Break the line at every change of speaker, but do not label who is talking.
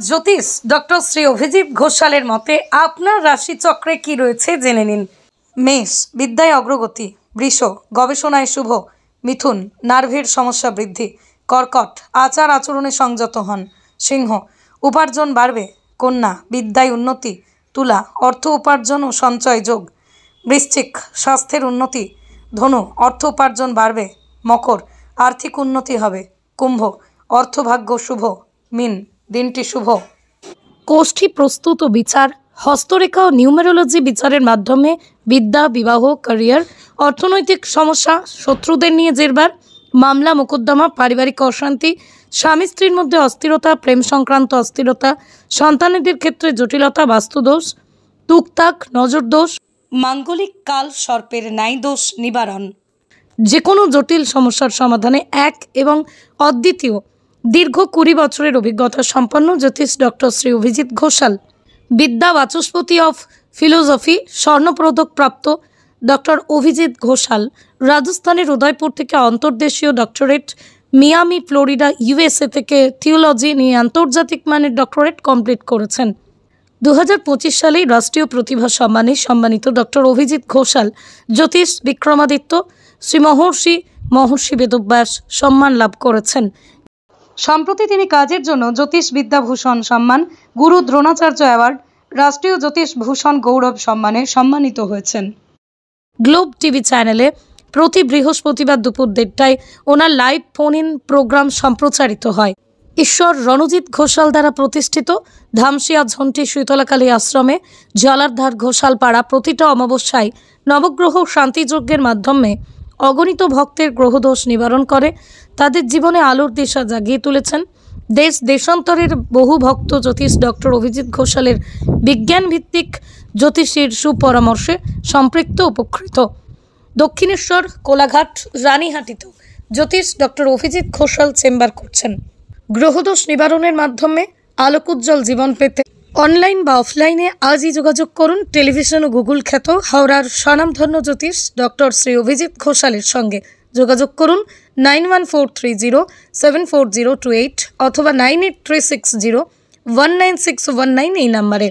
জ্যোতিষ doctor Shri Abhijit ঘোষালের মতে আপনার রাশিচক্রে কি রয়েছে জেনে নিন। মেষ, বিদ্যায় অগ্রগতি। বৃষ, গবেষণায় শুভ। মিথুন, নার্ভের সমস্যা বৃদ্ধি। কর্কট, আচার আচরণে সংযত হন। সিংহ, উপার্জন বাড়বে। কন্যা, বিদ্যায় উন্নতি। তুলা, অর্থ উপার্জন ও সঞ্চয় যোগ। বৃশ্চিক, স্বাস্থ্যের উন্নতি। ধনু, অর্থ উপার্জন বাড়বে। মকর, আর্থিক উন্নতি হবে। কুম্ভ, অর্থভাগ্য শুভ। মীন, দিনটি শুভ। কোষ্ঠী প্রস্তুত ও বিচার, হস্তরেখা ও নিউমেরোলজি বিচারের মাধ্যমে বিদ্যা, বিবাহ, ক্যারিয়ার, অর্থনৈতিক সমস্যা, শত্রুদের নিয়ে জেরবার, মামলা মোকদ্দমা, পারিবারিক অশান্তি, স্বামী স্ত্রীর মধ্যে অস্থিরতা, প্রেম সংক্রান্ত অস্থিরতা, সন্তানেদের ক্ষেত্রে জটিলতা, বাস্তুদোষ, টুকটাক নজরদোষ, মাঙ্গলিক কাল সর্পের ন্যায় দোষ নিবারণ। যে কোনো জটিল সমস্যার সমাধানে এক এবং অদ্বিতীয় দীর্ঘ 20 বছরের অভিজ্ঞতা সম্পন্ন জ্যোতিষ ডক্টর শ্রী অভিজিৎ ঘোষাল। বিদ্যা বাচস্পতি অফ ফিলোসফি, স্বর্ণপদক প্রাপ্ত ডক্টর অভিজিৎ ঘোষাল রাজস্থানের উদয়পুর থেকে অন্তর্দেশীয় ডক্টরেট, মিয়ামি ফ্লোরিডা ইউএসএ থেকে থিওলজি নিয়ে আন্তর্জাতিক মানের ডক্টরেট কমপ্লিট করেছেন। 2025 সালেই রাষ্ট্রীয় প্রতিভা সম্মানে সম্মানিত ডক্টর অভিজিৎ ঘোষাল জ্যোতিষ বিক্রমাদিত্য শ্রী মহর্ষি বেদব্যাস সম্মান লাভ করেছেন। সম্প্রতি তিনি কাজের জন্য জ্যোতিষ বিদ্যাভূষণ সম্মান, গুরু দ্রোণাচার্য অ্যাওয়ার্ড, রাষ্ট্রীয় জ্যোতিষ ভূষণ গৌরব সম্মানে সম্মানিত হয়েছেন। গ্লোব টিভি চ্যানেলে প্রতি বৃহস্পতিবার দুপুর 1:30টায় ওনার লাইভ ফোন ইন প্রোগ্রাম সম্প্রচারিত হয়। ঈশ্বর রণজিৎ ঘোষাল দ্বারা প্রতিষ্ঠিত ধামসিয়া ঝন্টি শীতলাকালী আশ্রমে জলার্ধার ঘোষালপাড়া প্রতিটা অমাবস্যায় নবগ্রহ শান্তিযজ্ঞের মাধ্যমে অগণিত ভক্তের গ্রহদোষ নিবারণ করে তাদের জীবনে আলোর দিশা জাগিয়ে তুলেছেন। দেশ দেশান্তরের বহু ভক্ত জ্যোতিষ ডক্টর অভিজিৎ ঘোষালের বিজ্ঞানভিত্তিক জ্যোতিষীর সুপরামর্শে সম্পৃক্ত উপকৃত। দক্ষিণেশ্বর, কোলাঘাট, রানীহাটিতেও জ্যোতিষ ডক্টর অভিজিৎ ঘোষাল চেম্বার করছেন। গ্রহদোষ নিবারণের মাধ্যমে আলোকোজ্জ্বল জীবন পেতে অনলাইন বা অফলাইনে আজই যোগাযোগ করুন টেলিভিশন ও গুগল খ্যাত হাওড়ার স্বনামধন্য জ্যোতিষ ডক্টর শ্রী অভিজিৎ ঘোষালের সঙ্গে। যোগাযোগ করুন 9143074028 অথবা 9836019619 এই নাম্বারে।